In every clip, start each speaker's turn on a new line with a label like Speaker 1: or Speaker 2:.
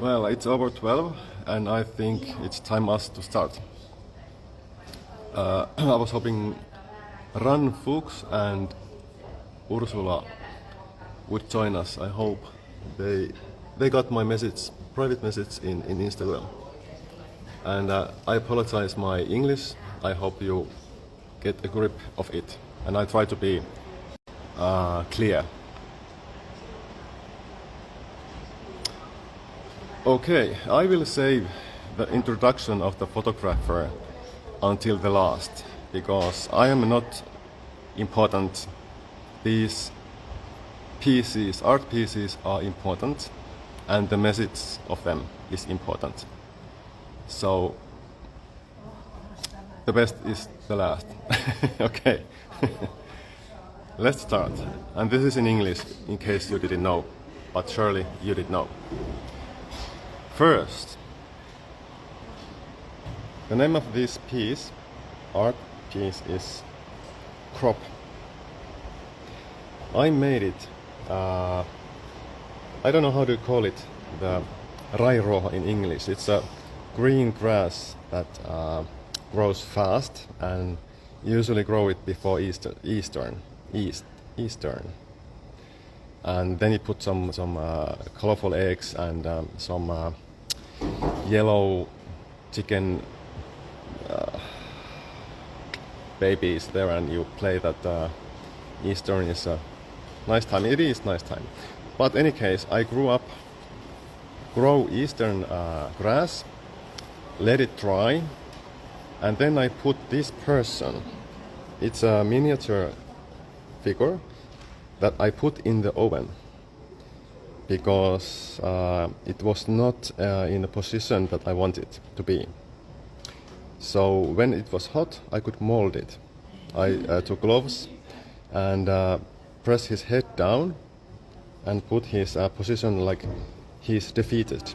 Speaker 1: Well, it's over 12 and I think it's time us to start. I was hoping Ran Fuchs and Ursula would join us. I hope they got my message, private message in Instagram. And I apologize my English. I hope you get a grip of it. And I try to be clear. Okay, I will save the introduction of the photographer until the last, because I am not important. These pieces, art pieces are important, and the message of them is important. So the best is the last. Okay. Let's start. And this is in English, in case you didn't know, but surely you did know. First, the name of this piece, art piece, is Crop. I made it, I don't know how to call it, the rairoho in English. It's a green grass that grows fast and usually grow it before Easter. And then you put some colorful eggs and some yellow chicken babies there, and you play that Eastern is a nice time. It is nice time. But any case, I grow Eastern grass, let it dry, and then I put this person. It's a miniature figure that I put in the oven because it was not in a position that I wanted to be. So when it was hot, I could mold it. I took gloves and pressed his head down and put his position like he's defeated.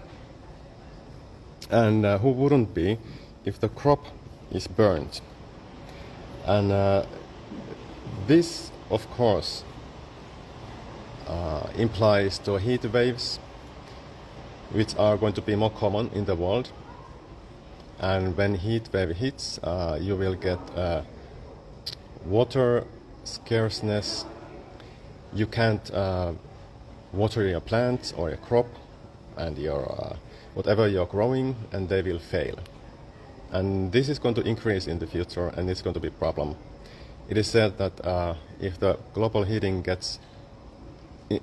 Speaker 1: And who wouldn't be if the crop is burnt? And this, of course, implies to heat waves, which are going to be more common in the world. And when heat wave hits, you will get water scarceness. You can't water your plants or your crop and your whatever you're growing, and they will fail. And this is going to increase in the future, and it's going to be a problem. It is said that if the global heating gets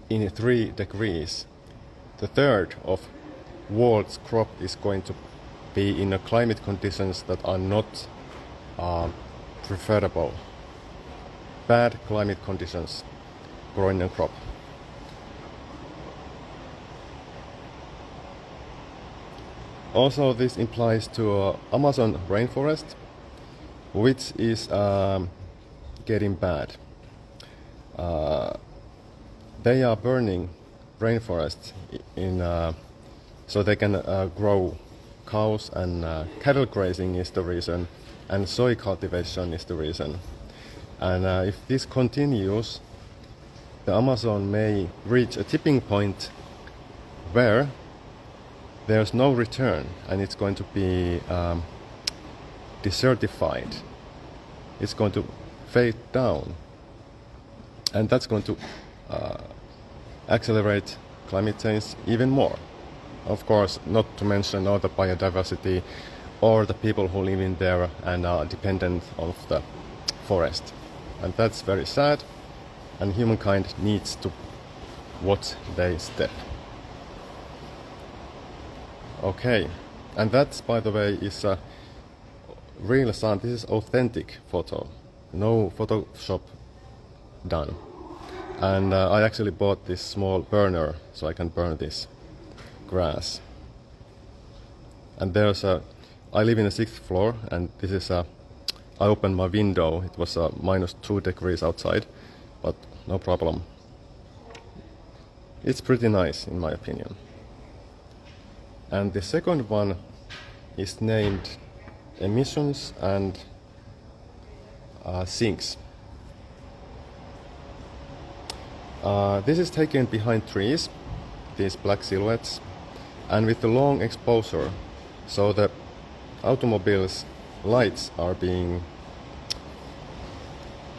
Speaker 1: in 3 degrees, the third of world's crop is going to be in climate conditions that are not preferable. Bad climate conditions growing a crop. Also, this implies to Amazon rainforest, which is getting bad. They are burning rainforests so they can grow cows, and cattle grazing is the reason, and soy cultivation is the reason. And if this continues, the Amazon may reach a tipping point where there's no return, and it's going to be desertified. It's going to fade down, and that's going to accelerate climate change even more. Of course, not to mention all the biodiversity or the people who live in there and are dependent on the forest. And that's very sad, and humankind needs to watch their step. Okay, and that, by the way, is a real sun. This is authentic photo, no Photoshop done. And I actually bought this small burner so I can burn this grass. And there's I live in the 6th floor, and this is I opened my window. It was -2 degrees outside, but no problem. It's pretty nice in my opinion. And the second one is named Emissions and Sinks. This is taken behind trees, these black silhouettes, and with the long exposure, so the automobile's lights are being,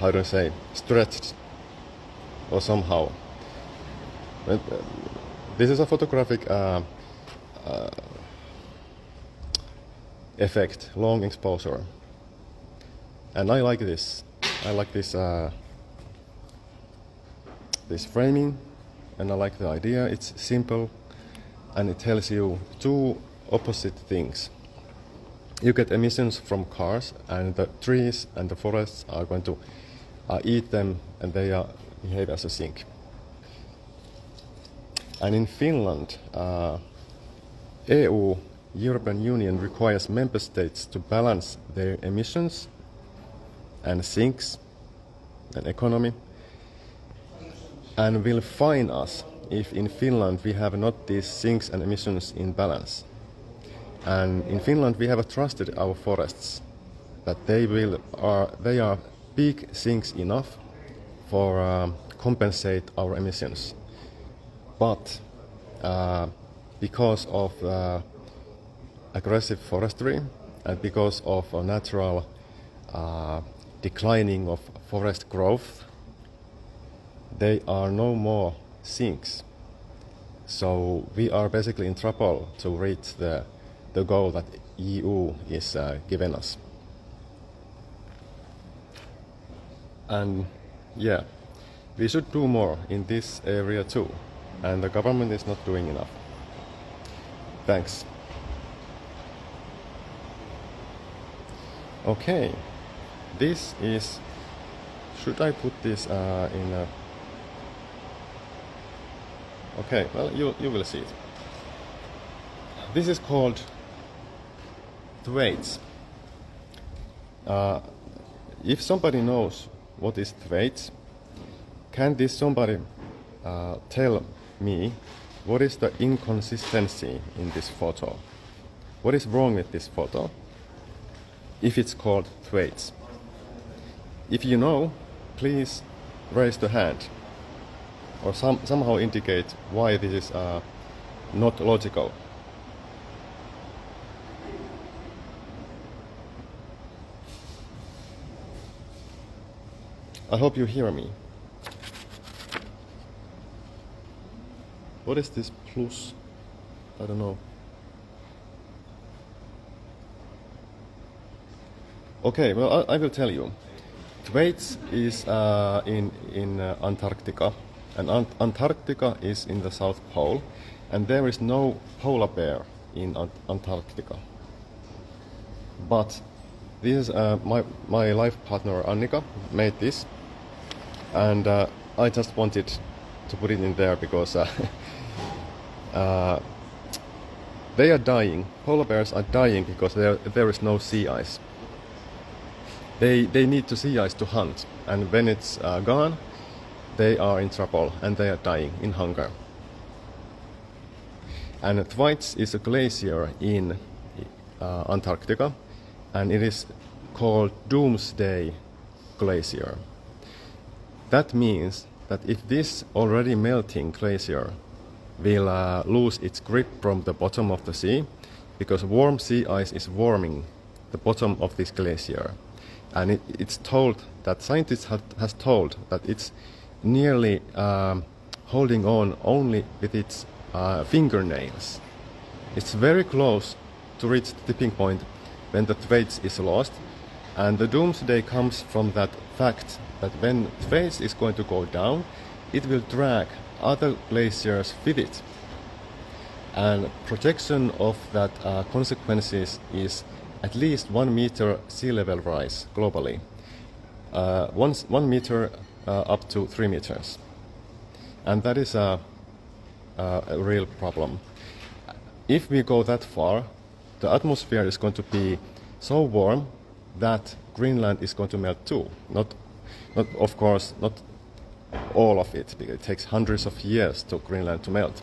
Speaker 1: how do I say, stretched or somehow. But, this is a photographic effect, long exposure, and I like this. I like this this framing, and I like the idea. It's simple, and it tells you two opposite things. You get emissions from cars, and the trees and the forests are going to eat them, and they behave as a sink. And in Finland, EU, European Union, requires member states to balance their emissions and sinks and economy, and will fine us if in Finland we have not these sinks and emissions in balance. And in Finland we have trusted our forests that they are big sinks enough for compensate our emissions. But because of aggressive forestry and because of a natural declining of forest growth, they are no more sinks. So we are basically in trouble to reach the goal that EU is giving us. And yeah, we should do more in this area too, and the government is not doing enough. Thanks. Okay, this is, should I put this in a, okay, well, you will see it. This is called Thwaites. If somebody knows what is Thwaites, can this somebody tell me what is the inconsistency in this photo? What is wrong with this photo if it's called Thwaites? If you know, please raise the hand or somehow indicate why this is not logical. I hope you hear me. What is this plus? I don't know. Okay, well, I will tell you. Thwaites is in Antarctica, and Antarctica is in the South Pole, and there is no polar bear in Antarctica. But this is my life partner Annika made this, and I just wanted to put it in there because they are dying. Polar bears are dying because there is no sea ice. They need to sea ice to hunt, and when it's gone, they are in trouble and they are dying in hunger. And Thwaites is a glacier in Antarctica, and it is called Doomsday Glacier. That means that if this already melting glacier will lose its grip from the bottom of the sea, because warm sea ice is warming the bottom of this glacier, and it's told that scientists has told that it's nearly holding on only with its fingernails. It's very close to reach the tipping point when the Thwaites is lost, and the doomsday comes from that fact that when Thwaites is going to go down, it will drag other glaciers with it, and projection of that consequences is at least 1 meter sea level rise globally, 1 meter up to 3 meters, and that is a real problem. If we go that far, the atmosphere is going to be so warm that Greenland is going to melt too. Not of course, not all of it, because it takes hundreds of years to Greenland to melt,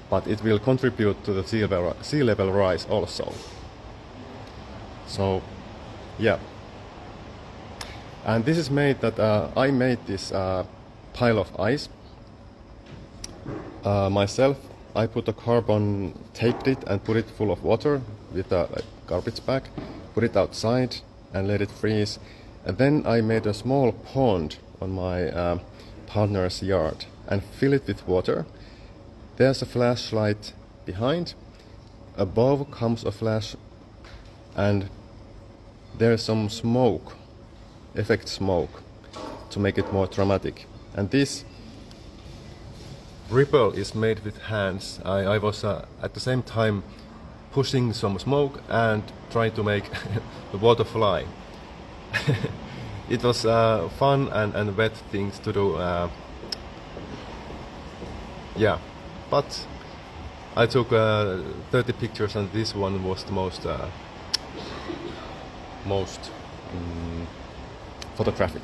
Speaker 1: but it will contribute to the sea level rise also. So, yeah. And this is made that I made this pile of ice myself. I put a carbon, taped it and put it full of water with a garbage bag, put it outside and let it freeze. And then I made a small pond on my partner's yard and fill it with water. There's a flashlight behind. Above comes a flash, and there's some smoke, effect smoke, to make it more dramatic. And this ripple is made with hands. I was at the same time pushing some smoke and trying to make the water fly. It was fun and wet things to do. Yeah, but I took 30 pictures, and this one was the most photographic.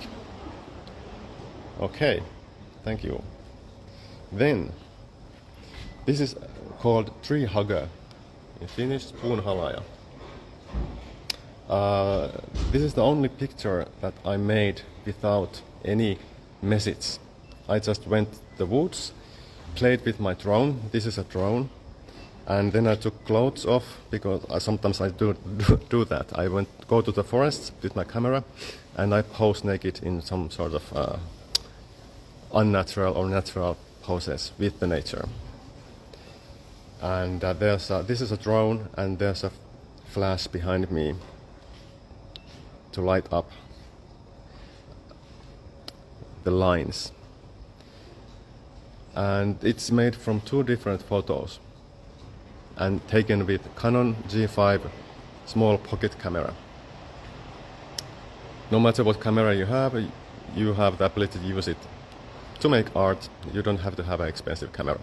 Speaker 1: Okay, thank you. Then, this is called tree hugger. In Finnish, puunhalaaja. This is the only picture that I made without any message. I just went to the woods, played with my drone. This is a drone. And then I took clothes off, because sometimes I do that. I go to the forest with my camera and I pose naked in some sort of unnatural or natural poses with the nature. And this is a drone, and there's a flash behind me to light up the lines. And it's made from 2 different photos and taken with Canon G5 small pocket camera. No matter what camera you have the ability to use it to make art. You don't have to have an expensive camera.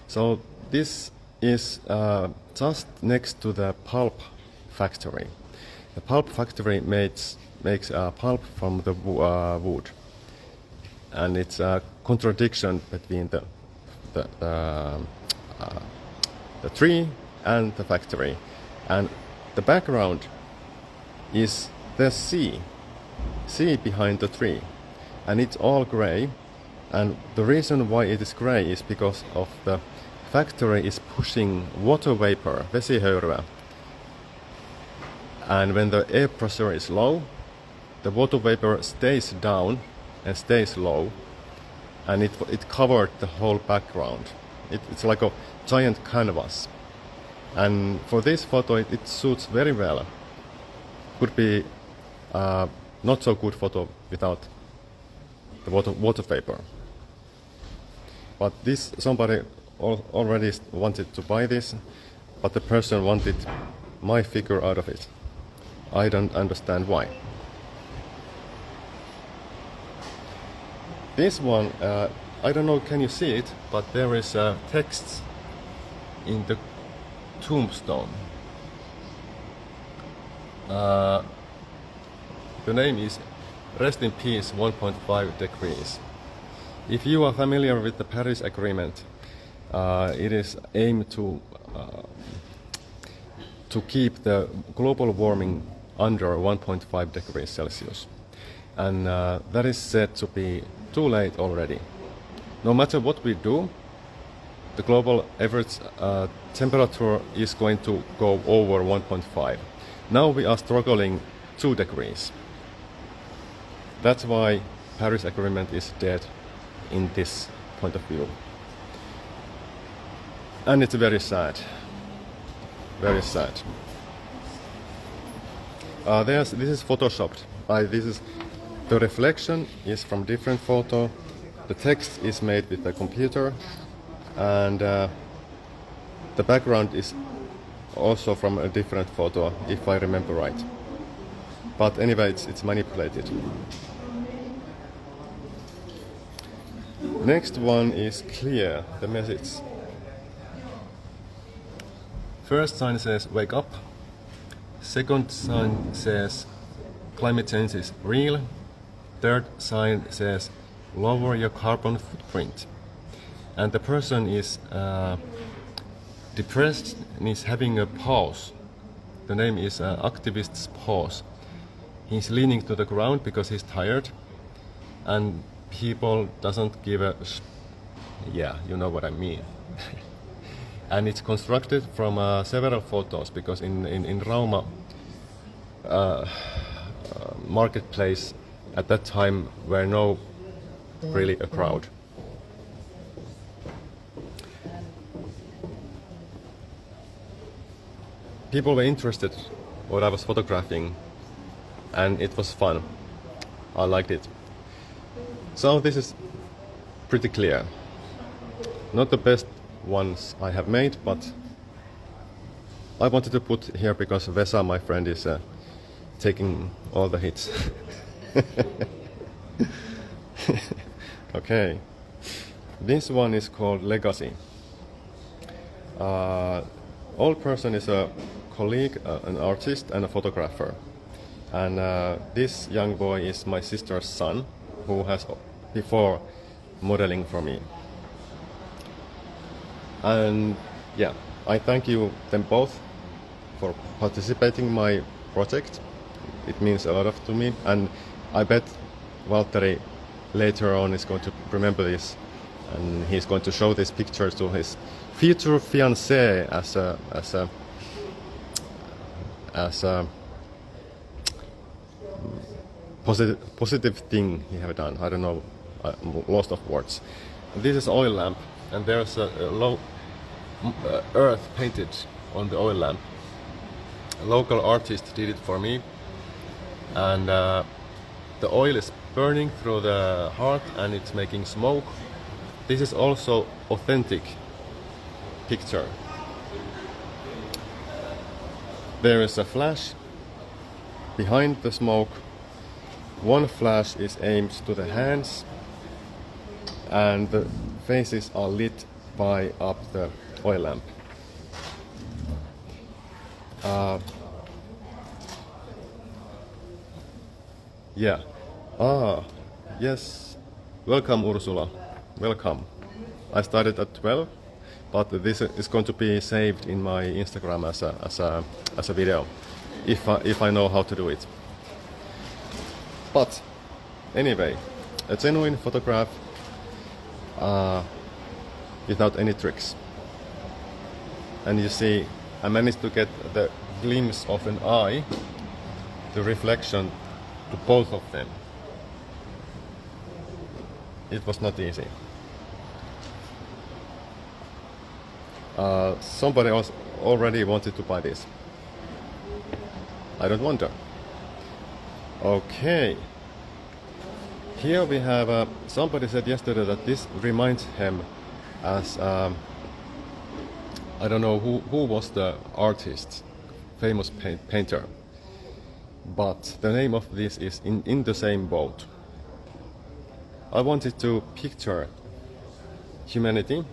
Speaker 1: So this is just next to the pulp factory. The pulp factory makes pulp from the wood, and it's a contradiction between the tree and the factory. And the background is the sea behind the tree, and it's all gray. And the reason why it is gray is because of the factory is pushing water vapor, vesihöyryä. And when the air pressure is low, the water vapor stays down and stays low, and it covered the whole background. It's like a giant canvas. And for this photo it suits very well. Could be not so good photo without the water vapor. But somebody already wanted to buy this, but the person wanted my figure out of it. I don't understand why. This one, I don't know, can you see it? But there is text in the tombstone. The name is Rest in Peace 1.5 degrees. If you are familiar with the Paris Agreement, it is aimed to keep the global warming under 1.5 degrees Celsius. And that is said to be too late already. No matter what we do, the global average temperature is going to go over 1.5. Now we are struggling 2 degrees. That's why Paris Agreement is dead in this point of view. And it's very sad. Very sad. This is photoshopped. The reflection is from different photo. The text is made with a computer, and the background is also from a different photo, if I remember right. But anyway, it's manipulated. Next one is clear, the message. First sign says wake up. Second sign says climate change is real. Third sign says lower your carbon footprint. And the person is depressed and is having a pause. The name is activist's pause. He's leaning to the ground because he's tired, and people doesn't give a yeah, you know what I mean. And it's constructed from several photos, because in Rauma marketplace at that time were no really a crowd. People were interested what I was photographing, and it was fun. I liked it. So this is pretty clear. Not the best ones I have made, but I wanted to put here because Vesa, my friend, is taking all the hits. Okay. This one is called Legacy. Old person is a colleague, an artist and a photographer. And this young boy is my sister's son, who has before modeling for me. And yeah, I thank you them both for participating in my project. It means a lot to me, and I bet Valtteri later on is going to remember this, and he's going to show this picture to his future fiancée as a positive thing he have done. I don't know, lost of words. This is oil lamp, and there's a low earth painted on the oil lamp. A local artist did it for me, and the oil is burning through the heart and it's making smoke. This is also authentic picture. There is a flash behind the smoke. One flash is aimed to the hands, and the faces are lit by up the oil lamp. Yeah. Yes. Welcome, Ursula. Welcome. I started at 12, but this is going to be saved in my Instagram as a video, if I know how to do it. But anyway, a genuine photograph without any tricks. And you see, I managed to get the glimpse of an eye, the reflection to both of them. It was not easy. Somebody else already wanted to buy this. I don't wonder. Okay. Here we have, somebody said yesterday that this reminds him as, I don't know who was the artist, famous painter, but the name of this is in the same boat. I wanted to picture humanity,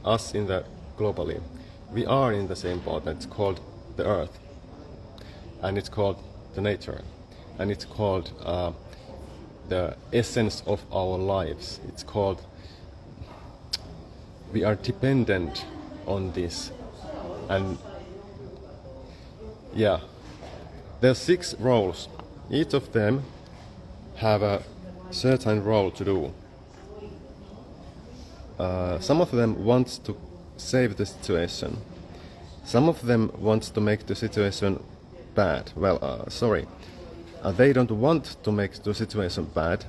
Speaker 1: us in the globally. We are in the same boat, and it's called the Earth, and it's called the nature, and it's called the essence of our lives. It's called, we are dependent on this. And yeah, there are 6 roles. Each of them have a certain role to do. Some of them want to save the situation. Some of them want to make the situation bad. Well, sorry. They don't want to make the situation bad.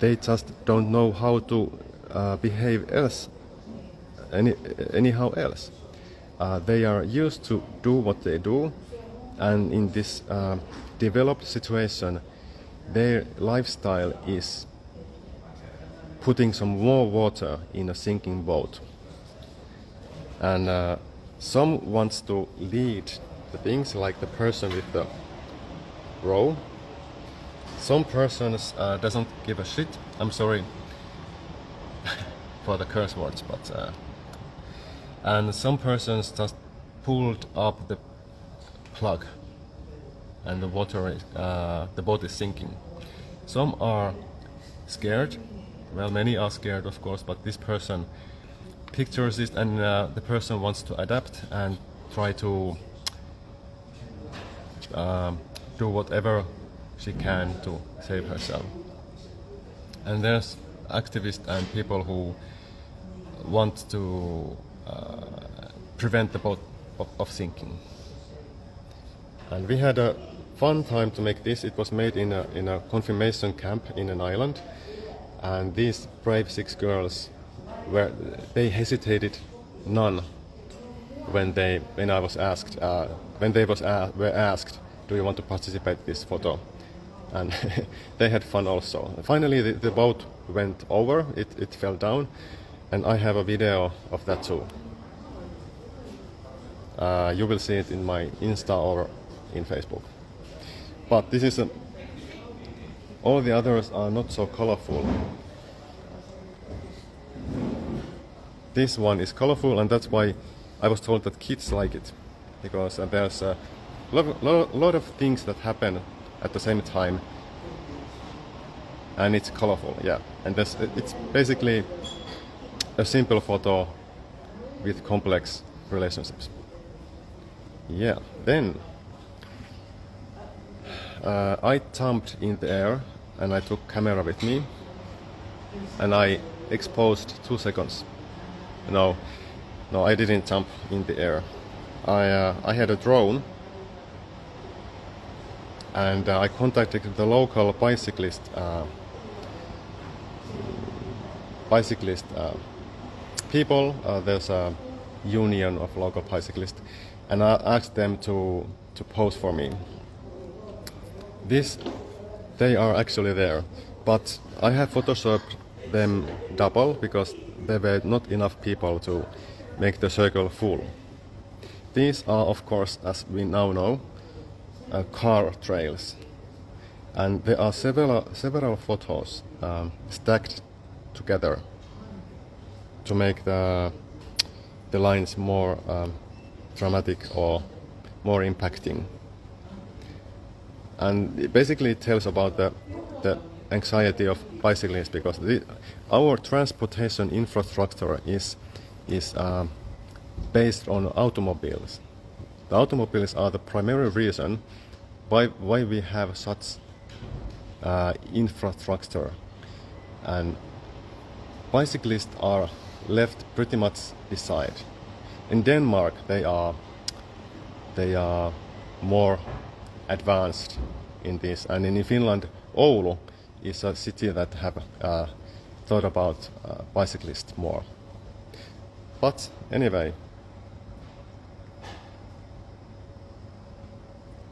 Speaker 1: They just don't know how to behave else, anyhow else. They are used to do what they do, and in this developed situation, their lifestyle is putting some more water in a sinking boat. And some wants to lead the things, like the person with the row. Some persons doesn't give a shit. I'm sorry for the curse words, but and some persons just pulled up the plug, and the water is, the boat is sinking. Some are scared. Well, many are scared, of course, but this person pictures it, and the person wants to adapt and try to do whatever she can to save herself. And there's activists and people who want to prevent the boat of sinking. And we had a fun time to make this. It was made in a confirmation camp in an island, and these brave 6 girls they hesitated none when they were asked, do you want to participate in this photo? And they had fun also. Finally the boat went over, it fell down, and I have a video of that too. You will see it in my Insta or in Facebook. But this is all the others are not so colorful. This one is colorful, and that's why I was told that kids like it, because there's a lot of things that happen at the same time, and it's colorful, yeah. And it's basically a simple photo with complex relationships. Yeah, then I jumped in the air and I took camera with me, and I exposed 2 seconds. No, I didn't jump in the air. I had a drone, and I contacted the local bicyclist people. There's a union of local bicyclists, and I asked them to pose for me. They are actually there, but I have photoshopped them double because there were not enough people to make the circle full. These are, of course, as we now know, car trails, and there are several photos stacked together to make the lines more dramatic or more impacting. And basically it tells about the anxiety of bicyclists, because our transportation infrastructure is based on automobiles. The automobiles are the primary reason why we have such infrastructure, and bicyclists are left pretty much beside. In Denmark they are more advanced in this, and in Finland Oulu is a city that have thought about bicyclists more. But anyway,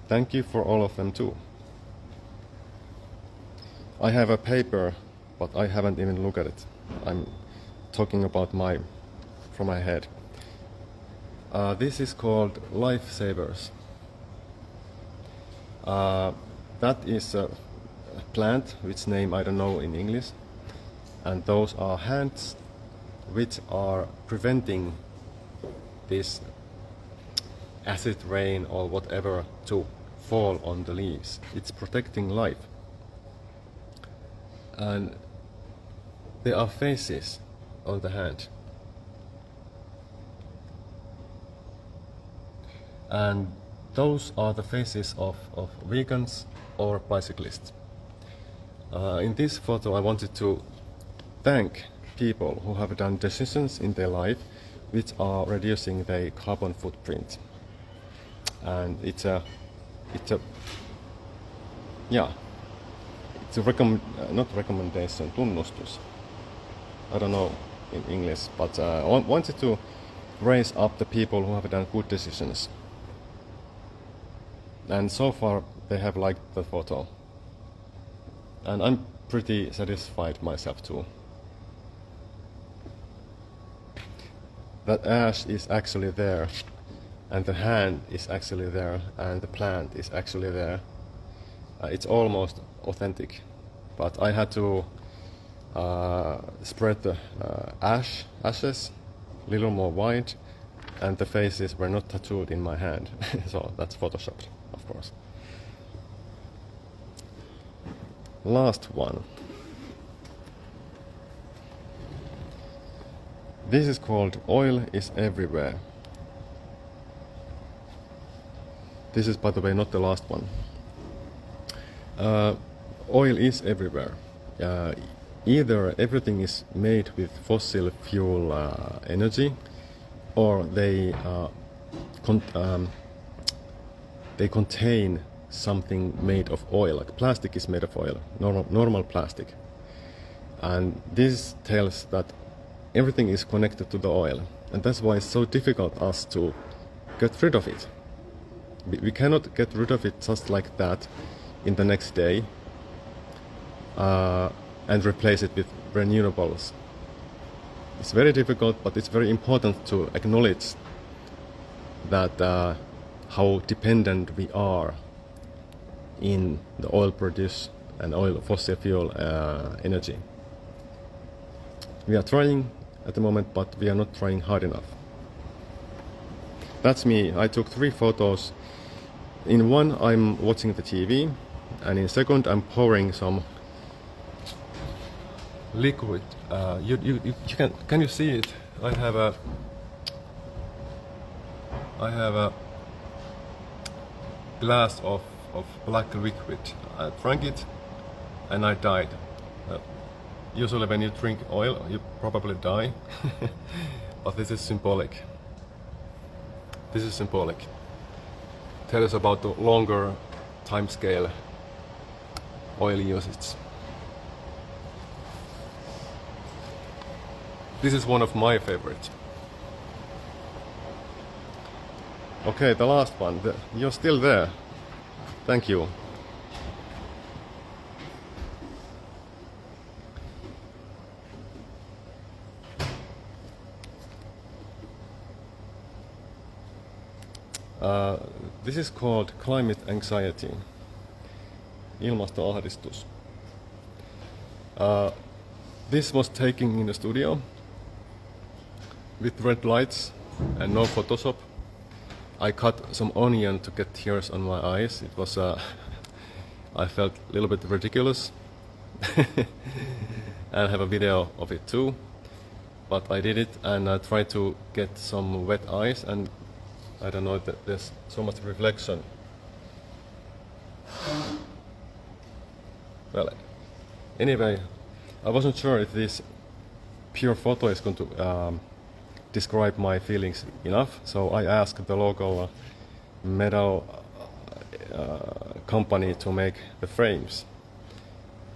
Speaker 1: thank you for all of them too. I have a paper, but I haven't even looked at it. I'm talking about from my head. This is called Lifesavers. That is a plant which name I don't know in English, and those are hands which are preventing this acid rain or whatever to fall on the leaves. It's protecting life. And there are faces on the hand, and those are the faces of vegans or bicyclists. In this photo I wanted to thank people who have done decisions in their life which are reducing their carbon footprint. And it's a not recommendation, tunnustus. I don't know in English, but I wanted to raise up the people who have done good decisions. And so far they have liked the photo, and I'm pretty satisfied myself too. That ash is actually there, and the hand is actually there, and the plant is actually there. It's almost authentic, but I had to spread the ashes a little more wide, and the faces were not tattooed in my hand. So that's photoshopped, of course. Last one. This is called Oil is Everywhere. This is, by the way, not the last one. Oil is everywhere. Either everything is made with fossil fuel energy, or they they contain something made of oil, like plastic is made of oil, normal plastic. And this tells that everything is connected to the oil, and that's why it's so difficult us to get rid of it. We cannot get rid of it just like that in the next day and replace it with renewables. It's very difficult, but it's very important to acknowledge that how dependent we are in the oil produce and oil fossil fuel energy. We are trying at the moment, but we are not trying hard enough. That's me. I took 3 photos. In one I'm watching the TV, and in second I'm pouring some liquid. You can you see it? I have a glass of black liquid. I drank it and I died. Usually when you drink oil you probably die, but this is symbolic. This is symbolic. Tell us about the longer time scale oil usage. This is one of my favorites. Okay, the last one. You're still there. Thank you. This is called climate anxiety. Ilmastoahdistus. This was taken in the studio with red lights and no Photoshop. I cut some onion to get tears on my eyes. It was I felt a little bit ridiculous. And I have a video of it too. But I did it, and I tried to get some wet eyes, and I don't know that there's so much reflection. Well, anyway, I wasn't sure if this pure photo is going to describe my feelings enough, so I asked the local metal company to make the frames.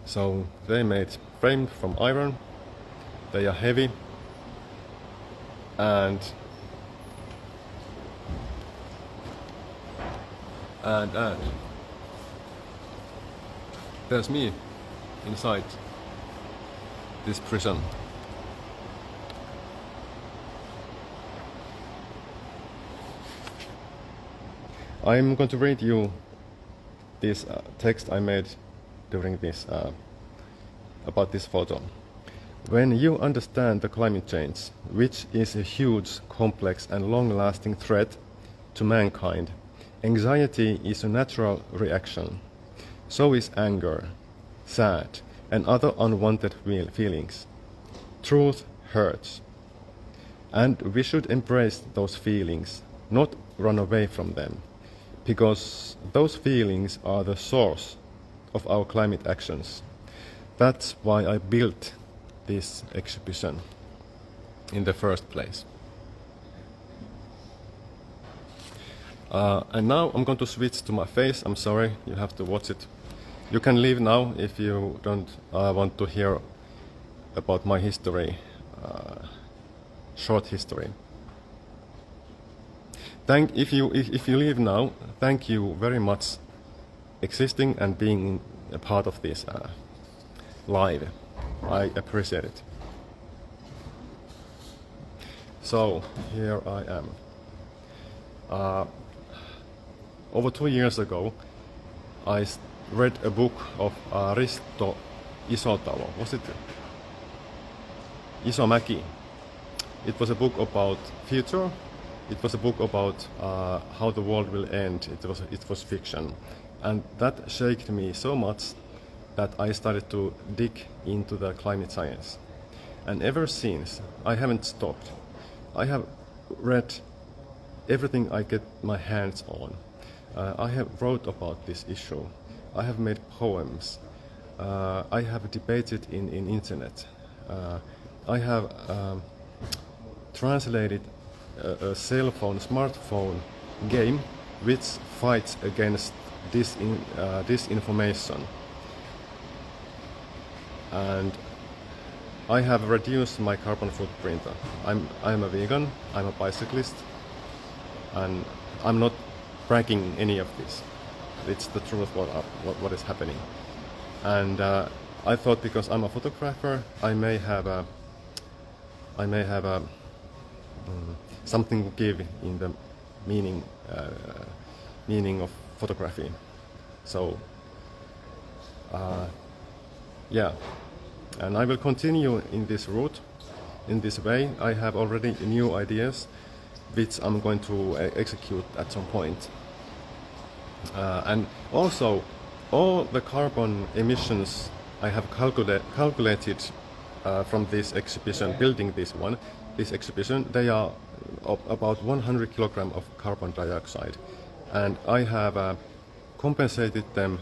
Speaker 1: So they made frames from iron. They are heavy, and there's me inside this prison. I'm going to read you this text I made during this about this photo. When you understand the climate change, which is a huge, complex and long-lasting threat to mankind, anxiety is a natural reaction. So is anger, sad, and other unwanted feelings. Truth hurts. And we should embrace those feelings, not run away from them, because those feelings are the source of our climate actions. That's why I built this exhibition in the first place. And now I'm going to switch to my face. I'm sorry, you have to watch it. You can leave now if you don't want to hear about my history, short history. If you leave now, thank you very much existing and being a part of this live. I appreciate it. So here I am. Over 2 years ago, I read a book of Risto Isotalo. Was it Isomäki? It was a book about future. It was a book about how the world will end. It was fiction, and that shocked me so much that I started to dig into the climate science. And ever since, I haven't stopped. I have read everything I get my hands on. I have wrote about this issue. I have made poems. I have debated in internet. I have translated a cell phone, smartphone game which fights against disinformation. And I have reduced my carbon footprint. I'm a vegan, I'm a bicyclist, and I'm not bragging any of this. It's the truth what is happening. And I thought because I'm a photographer, I may have something to give in the meaning of photography. So yeah, and I will continue in this route, in this way. I have already new ideas which I'm going to execute at some point. And also, all the carbon emissions I have calculated from this exhibition, building this exhibition, they are about 100 kilograms of carbon dioxide. And I have compensated them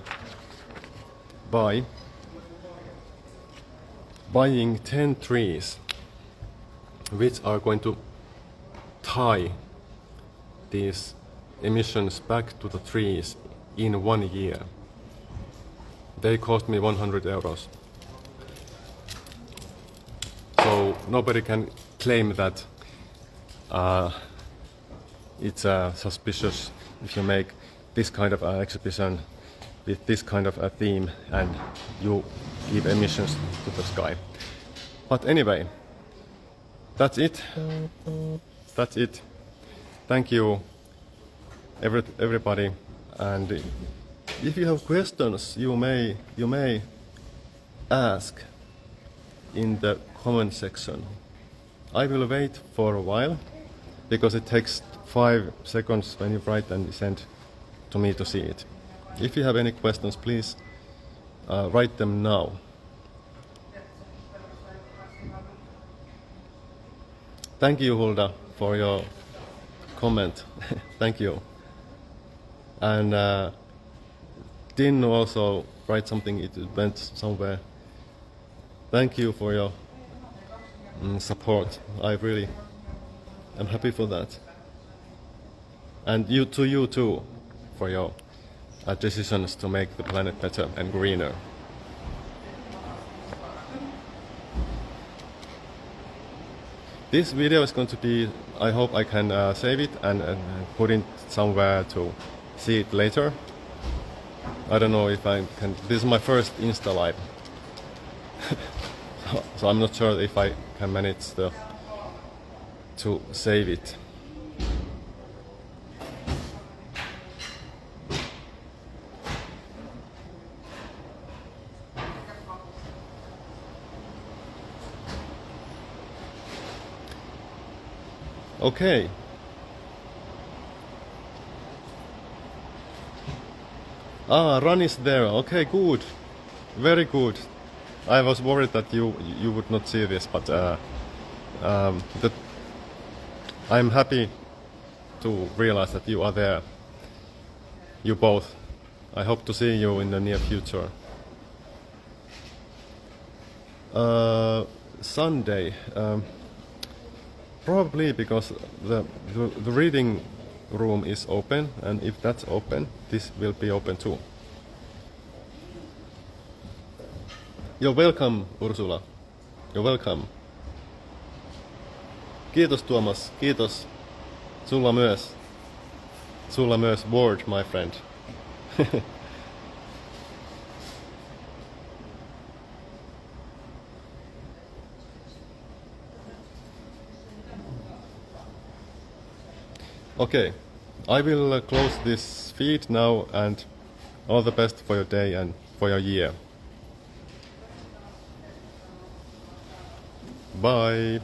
Speaker 1: by buying 10 trees which are going to tie these emissions back to the trees in 1 year. They cost me 100 euros. So nobody can claim that it's suspicious if you make this kind of exhibition with this kind of a theme and you give emissions to the sky. But anyway, that's it. That's it. Thank you, everybody. And if you have questions, you may ask in the comment section. I will wait for a while because it takes 5 seconds when you write and send to me to see it. If you have any questions, please write them now. Thank you, Hulda, for your comment. Thank you. And Tin also write something, it went somewhere. Thank you for your support. I really am happy for that. And you too, for your decisions to make the planet better and greener. This video is going to be, I hope I can save it and put it somewhere to see it later. I don't know if I can. This is my first Insta Live. So I'm not sure if I can manage to save it. Okay. Run is there. Okay, good. Very good. I was worried that you would not see this, but I'm happy to realize that you are there. You both. I hope to see you in the near future. Sunday. Probably because the reading room is open, and if that's open, this will be open too. You're welcome, Ursula. You're welcome. Kiitos, Tuomas. Kiitos. Sulla myös. Sulla myös word, my friend. Okay, I will close this feed now, and all the best for your day and for your year. Bye.